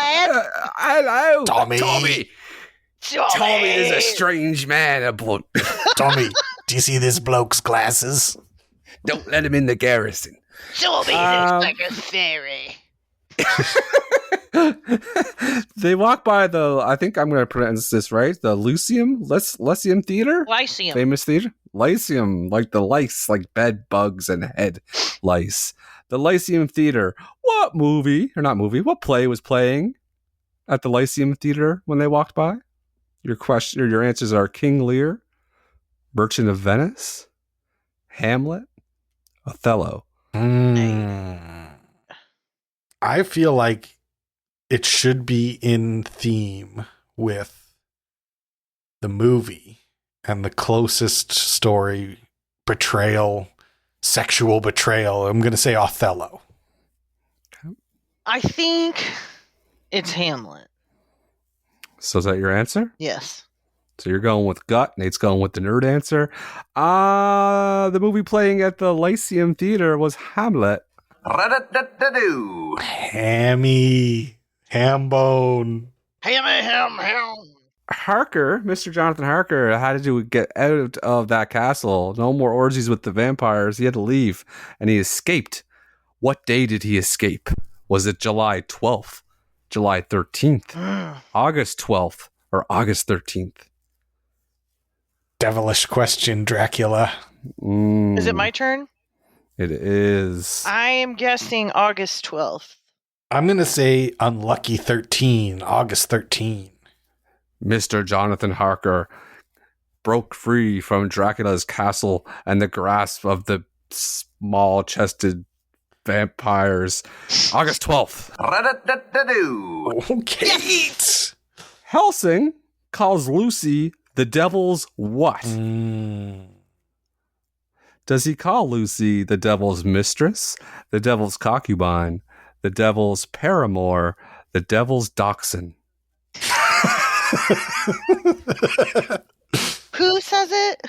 Hello, Tommy. Tommy is a strange man. Tommy, do you see this bloke's glasses? Don't let him in the garrison. Tommy looks like a fairy. They walk by I think I'm going to pronounce this right, the Lyceum Theater? Lyceum. Famous theater? Lyceum, like the lice, like bed bugs and head lice. The Lyceum Theater. What play was playing at the Lyceum Theater when they walked by? Your answers are King Lear, Merchant of Venice, Hamlet, Othello. I feel like it should be in theme with the movie and the closest story sexual betrayal. I'm going to say Othello. I think it's Hamlet. So is that your answer? Yes. So you're going with gut. Nate's going with the nerd answer. The movie playing at the Lyceum Theater was Hamlet. Hammy. Hambone. Ham. Harker, Mr. Jonathan Harker, had to get out of that castle. No more orgies with the vampires. He had to leave, and he escaped. What day did he escape? Was it July 12th, July 13th, August 12th, or August 13th? Devilish question, Dracula. Is it my turn? It is. I am guessing August 12th. I'm going to say unlucky 13, August 13. Mr. Jonathan Harker broke free from Dracula's castle and the grasp of the small-chested vampires. August 12th. Okay. Helsing calls Lucy the devil's what? Does he call Lucy the devil's mistress, the devil's concubine, the devil's paramour, the devil's dachshund? Who says it?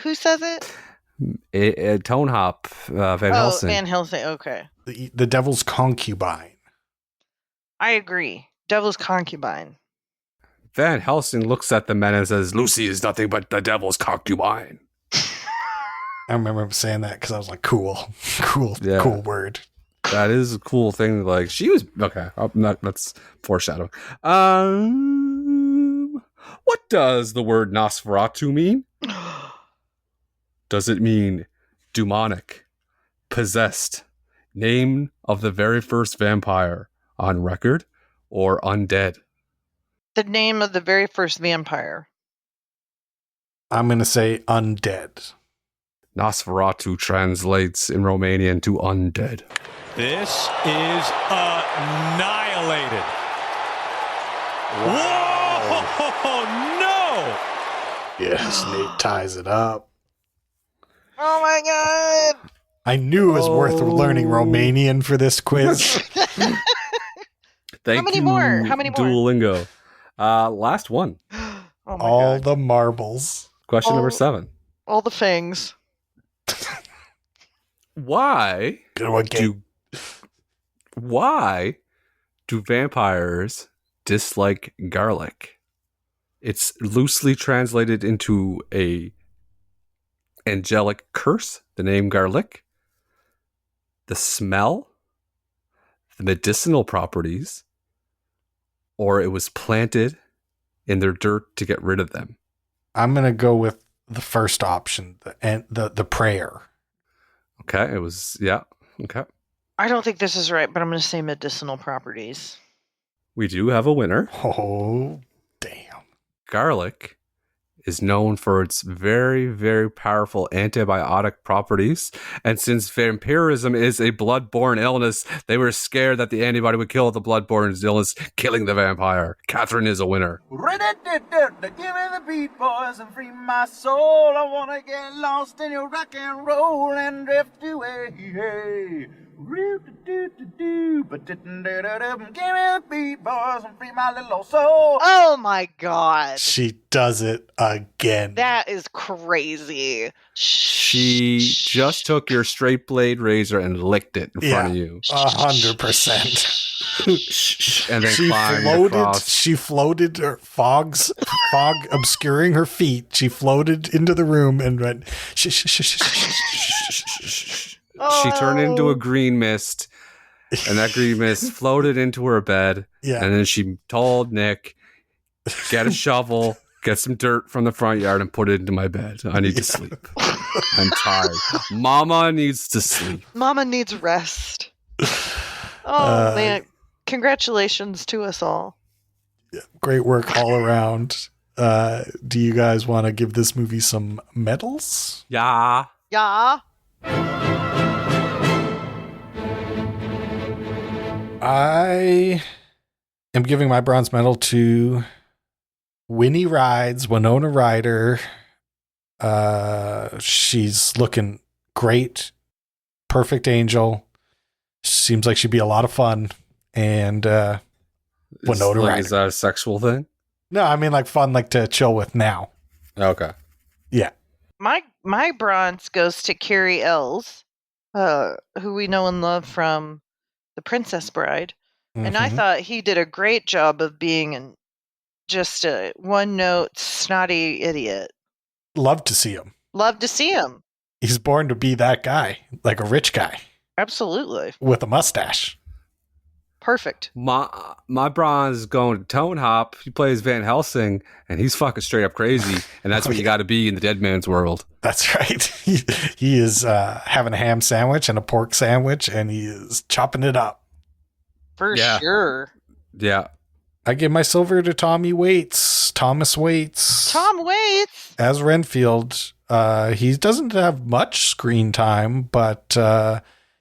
Tone Hop, Van Helsing. Van Helsing, okay. The devil's concubine. I agree. Devil's concubine. Van Helsing looks at the men and says, Lucy is nothing but the devil's concubine. I remember him saying that because I was like, cool word. That is a cool thing. Like, she was, okay, that's foreshadowing. What does the word Nosferatu mean? Does it mean demonic, possessed, name of the very first vampire on record, or undead? The name of the very first vampire. I'm going to say undead. Nosferatu translates in Romanian to undead. This is annihilated. Wow. Whoa, no! Yes, Nate ties it up. Oh my god! I knew it was worth learning Romanian for this quiz. Thank How many you, more? Duolingo. Last one. Oh my All god. the marbles. Question number 7. All the fangs. Why do vampires dislike garlic? It's loosely translated into a angelic curse, the name garlic, the smell, the medicinal properties, or it was planted in their dirt to get rid of them. I'm going to go with the first option, the prayer. Okay, it was, yeah, okay. I don't think this is right, but I'm going to say medicinal properties. We do have a winner. Oh, damn. Garlic is known for its very, very powerful antibiotic properties. And since vampirism is a blood-borne illness, they were scared that the antibody would kill the blood-borne illness, killing the vampire. Catherine is a winner. Give me the beat, boys, and free my soul. I want to get lost in your rock and roll and drift away. Hey. Give me the beat, boys, and free my little old soul. Oh my god. She does it again. That is crazy. She just took your straight blade razor and licked it in front of you. 100%. And then climbed across. She floated, fog obscuring her feet. She floated into the room and went, shh. She turned into a green mist And that green mist floated into her bed. Yeah. And then she told Nick, get a shovel, get some dirt from the front yard and put it into my bed. I need to sleep. I'm tired. Mama needs to sleep. Mama needs rest. Oh, man. Congratulations to us all. Great work all around. Do you guys want to give this movie some medals? Yeah. Yeah. I am giving my bronze medal to Winnie Rides, Winona Ryder. She's looking great. Perfect angel. Seems like she'd be a lot of fun. And Winona Ryder. Is that a sexual thing? No, I mean like fun, like to chill with now. Okay. Yeah. My bronze goes to Cary Elwes, who we know and love from The Princess Bride. And I thought he did a great job of being just a one-note, snotty idiot. Love to see him. Love to see him. He's born to be that guy, like a rich guy Absolutely. with a mustache. Perfect. My bronze is going to Tone Hop. He plays Van Helsing, and he's fucking straight up crazy. And that's what you got to be in the dead man's world. That's right. He is having a ham sandwich and a pork sandwich, and he is chopping it up. For sure. Yeah. I give my silver to Thomas Waits. Tom Waits. As Renfield. He doesn't have much screen time, but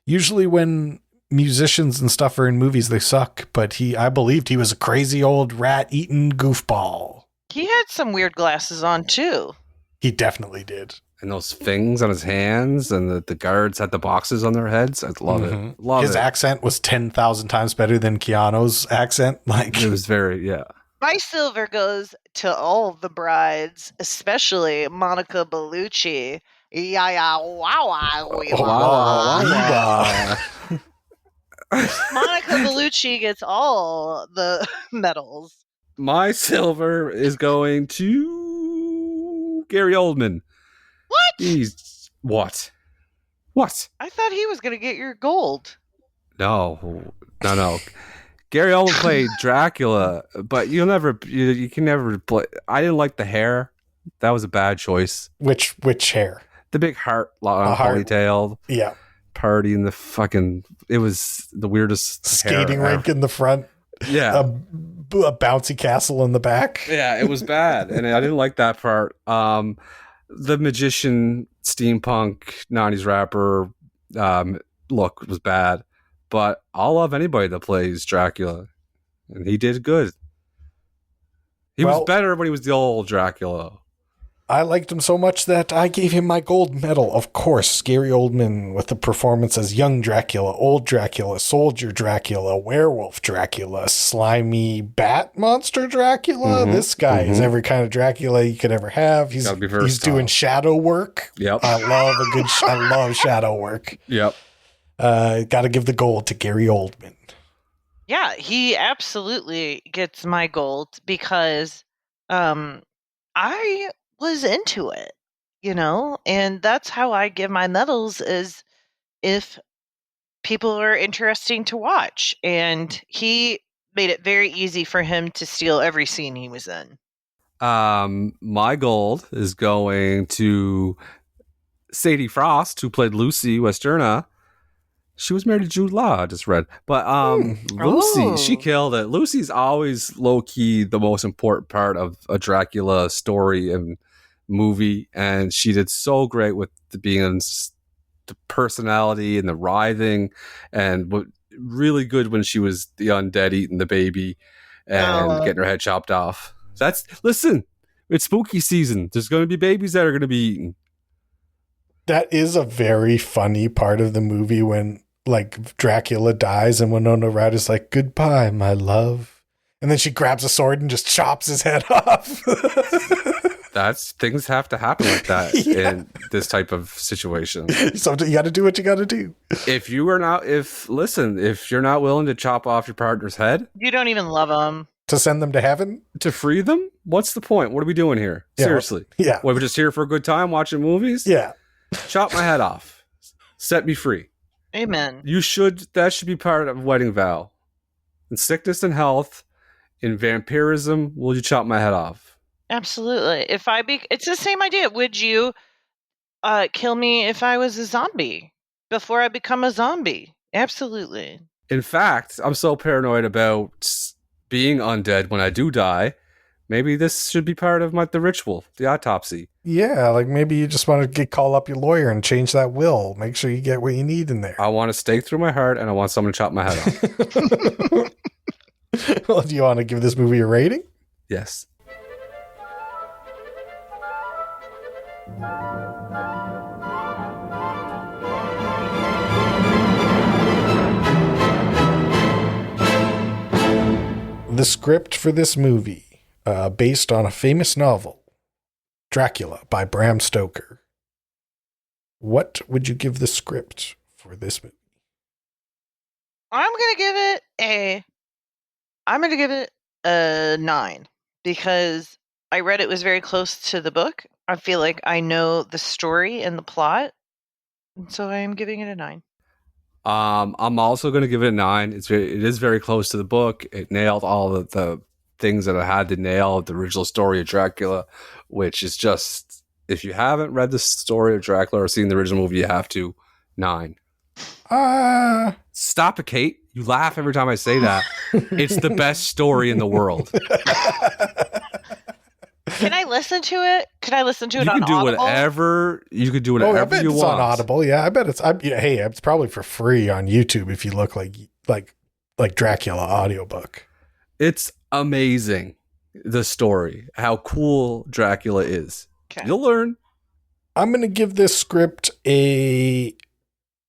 usually when musicians and stuff are in movies, they suck. But I believed he was a crazy old rat-eating goofball. He had some weird glasses on, too. He definitely did. And those things on his hands, and the guards had the boxes on their heads. I love it. Love His it. accent was 10,000 times better than Keanu's accent. Like It was very, yeah. My silver goes to all the brides, especially Monica Bellucci. Monica Bellucci gets all the medals. My silver is going to Gary Oldman. What? He's what? I thought he was going to get your gold. No. Gary Oldman played Dracula, but you can never play. I didn't like the hair. That was a bad choice. which hair? The big heart, ponytail. Yeah. Party in the fucking. It was the weirdest Skating hair rink in the front. Yeah. A bouncy castle in the back. Yeah, it was bad, and I didn't like that part. The magician, steampunk, 90s rapper look was bad, but I'll love anybody that plays Dracula, and he did good. He was better when he was the old Dracula. I liked him so much that I gave him my gold medal. Of course, Gary Oldman with the performance as young Dracula, old Dracula, soldier Dracula, werewolf Dracula, slimy bat monster Dracula. This guy is every kind of Dracula you could ever have. He's doing shadow work. Yep. I love shadow work. Yep. Got to give the gold to Gary Oldman. Yeah, he absolutely gets my gold because I was into it, and that's how I give my medals is if people are interesting to watch. And he made it very easy for him to steal every scene he was in. My gold is going to Sadie Frost, who played Lucy Westenra. She was married to Jude Law, I just read. But Lucy, she killed it. Lucy's always low-key the most important part of a Dracula story and movie, and she did so great with the personality and the writhing, and really good when she was the undead eating the baby and getting her head chopped off. Listen, it's spooky season. There's going to be babies that are going to be eaten. That is a very funny part of the movie when like Dracula dies and Winona Ryder's like, "Goodbye, my love." And then she grabs a sword and just chops his head off. Things have to happen like that in this type of situation. So you got to do what you got to do. If you're not willing to chop off your partner's head, you don't even love them. To send them to heaven? To free them? What's the point? What are we doing here? Seriously. Yeah. We're just here for a good time watching movies? Yeah. Chop my head off. Set me free. Amen. That should be part of wedding vow. In sickness and health, in vampirism, will you chop my head off? Absolutely. It's the same idea. Would you kill me if I was a zombie before I become a zombie? Absolutely. In fact, I'm so paranoid about being undead when I do die. Maybe this should be part of the ritual, the autopsy. Yeah, like maybe you just want to call up your lawyer and change that will. Make sure you get what you need in there. I want a stake through my heart, and I want someone to chop my head off. Well, do you want to give this movie a rating? Yes. The script for this movie, based on a famous novel, Dracula by Bram Stoker. What would you give the script for this movie? I'm going to give it a 9 because I read it was very close to the book. I feel like I know the story and the plot. And so I am giving it a 9. I'm also going to give it a 9. It is very close to the book. It nailed all of the things that I had to nail, the original story of Dracula, which is just, if you haven't read the story of Dracula or seen the original movie, you have to. 9. Stop it, Kate. You laugh every time I say that. It's the best story in the world. Can I listen to it? Could I listen to it You on can do Audible? whatever. You can do whatever I bet you it's want. on Audible. Yeah, I bet it's. Hey, it's probably for free on YouTube if you look like Dracula audiobook. It's amazing, the story, how cool Dracula is. Okay. You'll learn. I'm going to give this script a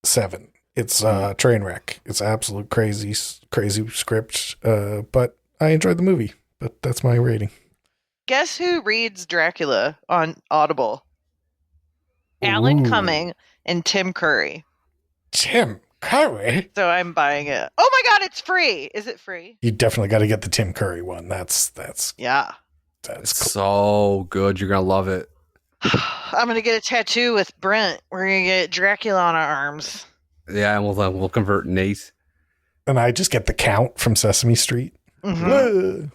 7. It's a train wreck. It's absolute crazy script, but I enjoyed the movie. But that's my rating. Guess who reads Dracula on Audible? Alan Ooh. Cumming and Tim Curry. Tim Curry? So I'm buying it. Oh my God, it's free. Is it free? You definitely got to get the Tim Curry one. That's Yeah. It's cool. so good. You're going to love it. I'm going to get a tattoo with Brent. We're going to get Dracula on our arms. Yeah, and we'll convert Nate. And I just get the Count from Sesame Street. Mhm.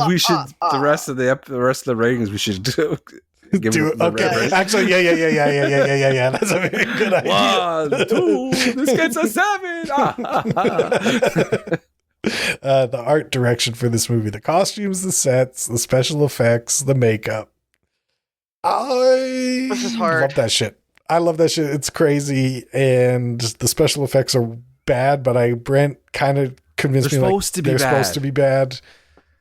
We should the rest of the ratings we should do. Give Do it it. the Okay. red- Actually, yeah. That's a very good idea. 1, 2, this gets a 7. The art direction for this movie, the costumes, the sets, the special effects, the makeup. This is hard. Love that shit. I love that shit. It's crazy, and the special effects are bad, but Brent kind of convinced They're me supposed to be they're bad. supposed to be bad.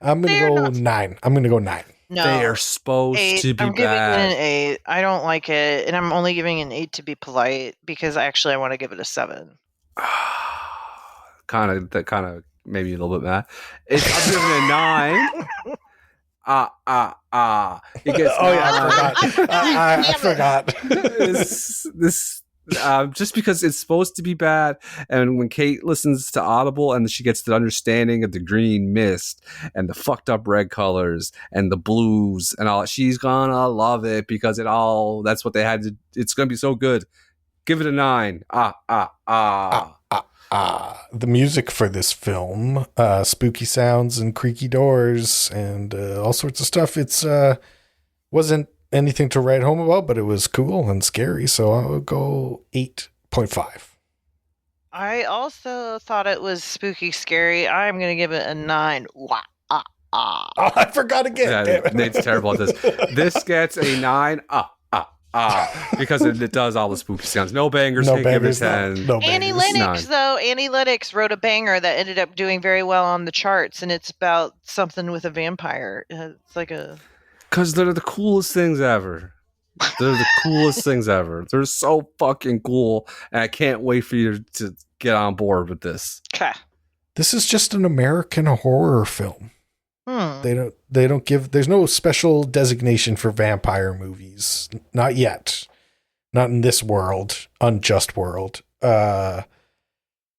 I'm gonna They're go not. 9. I'm gonna go 9. No. They are supposed 8. to be I'm giving it bad. an 8. I don't like it, and I'm only giving it an 8 to be polite because actually I want to give it a 7. kind of maybe a little bit mad. I'm giving it a 9. It gets Oh yeah, I Damn it. forgot. this just because it's supposed to be bad, and when Kate listens to Audible and she gets the understanding of the green mist and the fucked up red colors and the blues and all, she's gonna love it because that's what they had to. It's gonna be so good. Give it a 9. The music for this film, spooky sounds and creaky doors and all sorts of stuff. It's wasn't anything to write home about, but it was cool and scary. So I'll go 8.5. I also thought it was spooky scary. I'm going to give it a 9. Wah, Oh, I forgot again. Yeah, damn it. Nate's terrible at this. This gets a 9. Because it does all the spooky sounds. No bangers. No Can't give it bangers. a 10. No Annie bangers. Lennox, though. Annie Lennox wrote a banger that ended up doing very well on the charts, and it's about something with a vampire. It's like a... Because they're the coolest things ever. They're the coolest things ever. They're so fucking cool, and I can't wait for you to get on board with this. Okay. This is just an American horror film. Hmm. They don't give, there's no special designation for vampire movies. Not yet. Not in this world, unjust world. As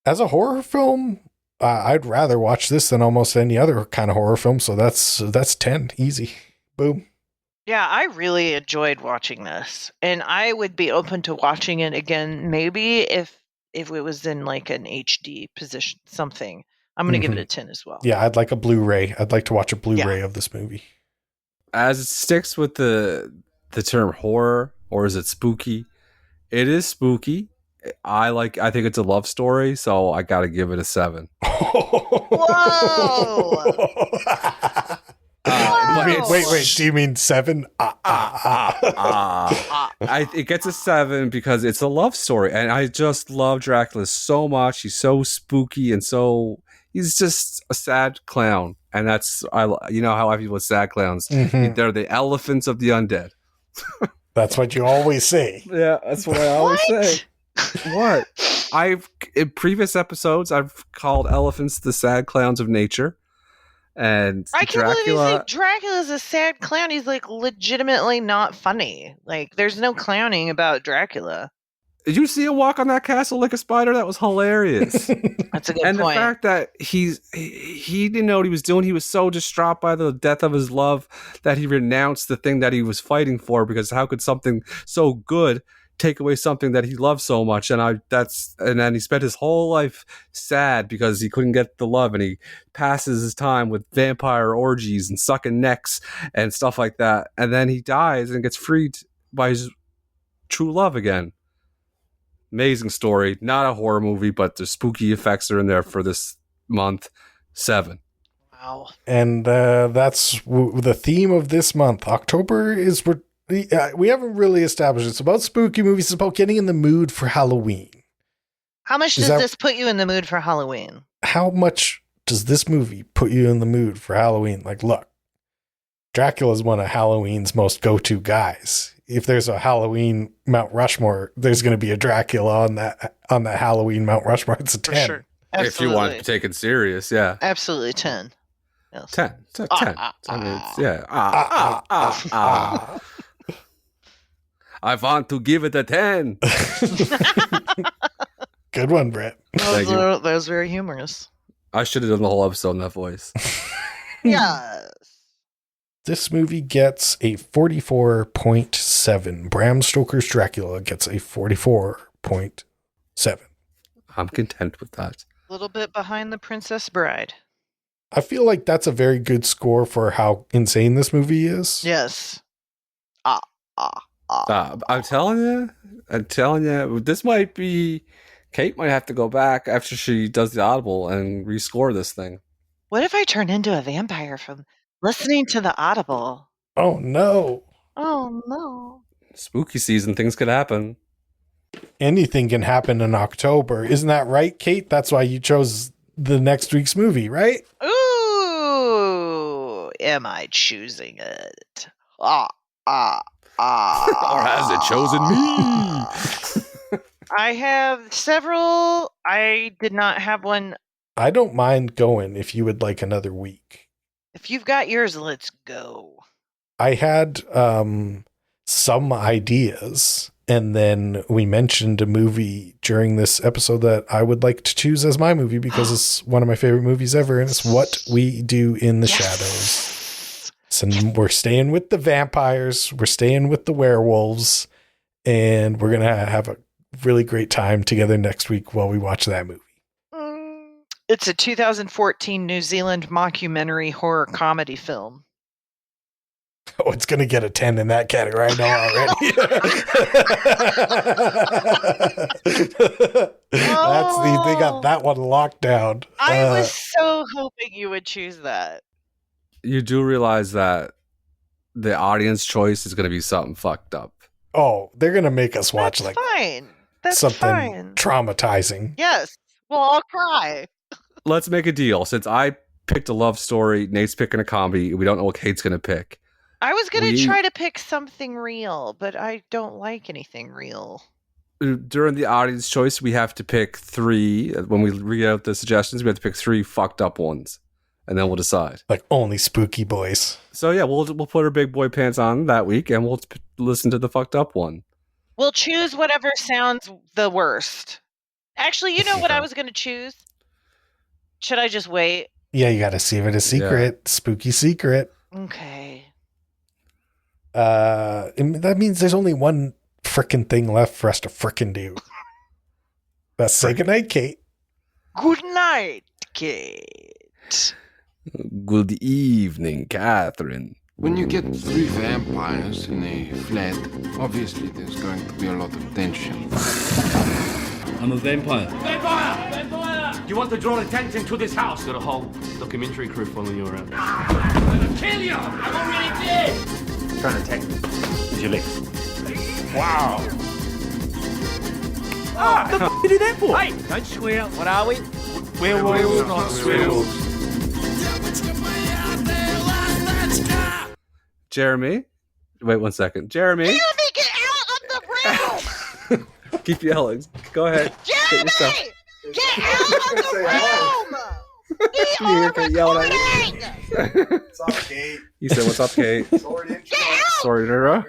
a horror film, I'd rather watch this than almost any other kind of horror film. So that's 10, easy. Boom. Yeah, I really enjoyed watching this, and I would be open to watching it again. Maybe if it was in like an HD position, something. I'm gonna give it a 10 as well. Yeah, I'd like a Blu-ray. I'd like to watch a Blu-ray of this movie. As it sticks with the term horror, or is it spooky? It is spooky. I think it's a love story, so I got to give it a 7. Whoa! Wait. Do you mean 7? It gets a 7 because it's a love story, and I just love Dracula so much. He's so spooky and he's just a sad clown, and you know how I feel with sad clowns. Mm-hmm. They're the elephants of the undead. That's what you always say. Yeah, that's what I always say. What? In previous episodes, I've called elephants the sad clowns of nature. And I can't believe you think Dracula's a sad clown. He's like legitimately not funny. Like, there's no clowning about Dracula. Did you see him walk on that castle like a spider? That was hilarious. That's a good and point. The fact that he didn't know what he was doing. He was so distraught by the death of his love that he renounced the thing that he was fighting for, because how could something so good take away something that he loved so much? And then he spent his whole life sad because he couldn't get the love, and he passes his time with vampire orgies and sucking necks and stuff like that. And then he dies and gets freed by his true love again. Amazing story. Not a horror movie, but the spooky effects are in there for this month. 7. Wow. And that's the theme of this month. October is we haven't really established. It's about spooky movies. It's about getting in the mood for Halloween. How much does this put you in the mood for Halloween? How much does this movie put you in the mood for Halloween? Like, look, Dracula's one of Halloween's most go-to guys. If there's a Halloween Mount Rushmore, there's going to be a Dracula on that Halloween Mount Rushmore. It's a 10. For sure. Absolutely. If you want to take it serious, yeah. Absolutely 10. Yes. 10. It's a 10. I mean, yeah. I want to give it a 10. Good one, Brent. That was very humorous. I should have done the whole episode in that voice. Yes. This movie gets a 44.7. Bram Stoker's Dracula gets a 44.7. I'm content with that. A little bit behind The Princess Bride. I feel like that's a very good score for how insane this movie is. Yes. I'm telling you, this might be... Kate might have to go back after she does the Audible and rescore this thing. What if I turn into a vampire from listening to the Audible? Oh, no. Oh, no. Spooky season, things could happen. Anything can happen in October. Isn't that right, Kate? That's why you chose the next week's movie, right? Ooh, am I choosing it? Or has it chosen me? I have several. I did not have one. I don't mind going if you would like another week. If you've got yours, let's go. I had some ideas, and then we mentioned a movie during this episode that I would like to choose as my movie because it's one of my favorite movies ever, and it's What We Do in the Shadows. So we're staying with the vampires, we're staying with the werewolves, and we're going to have a really great time together next week while we watch that movie. It's a 2014 New Zealand mockumentary horror comedy film. Oh, it's going to get a 10 in that category. I know already. They got that one locked down. I was so hoping you would choose that. You do realize that the audience choice is going to be something fucked up. Oh, they're going to make us watch That's fine. That's something fine. Traumatizing. Yes. Well, I'll cry. Let's make a deal. Since I picked a love story, Nate's picking a comedy. We don't know what Kate's going to pick. I was going to try to pick something real, but I don't like anything real. During the audience choice, we have to pick 3. When we read out the suggestions, we have to pick 3 fucked up ones. And then we'll decide. Like only spooky boys. So yeah, we'll put our big boy pants on that week, and we'll listen to the fucked up one. We'll choose whatever sounds the worst. Actually, you know what I was going to choose? Should I just wait? Yeah, you got to see if it's a secret. Yeah. Spooky secret. Okay. that means there's only one frickin' thing left for us to frickin' do. Let's say goodnight, Kate. Good night, Kate. Good evening, Catherine. When you get 3 vampires in a flat, obviously there's going to be a lot of tension. I'm a vampire. Vampire! Vampire! You want to draw attention to this house? Got a whole documentary crew following you around. I'm gonna kill you! I'm already dead! Trying to attack me. Use your legs. Wow! What the f*** did you do that for? Hey! Don't swear. What are we? Werewolves, not werewolves. Jeremy? Wait 1 second. Jeremy? Jeremy, get out of the room! Keep yelling. Go ahead. Jeremy! Get out of the room! We are yelling at recording! What's up, Kate? You said, what's up, Kate? Sorry to interrupt. Sorry to interrupt.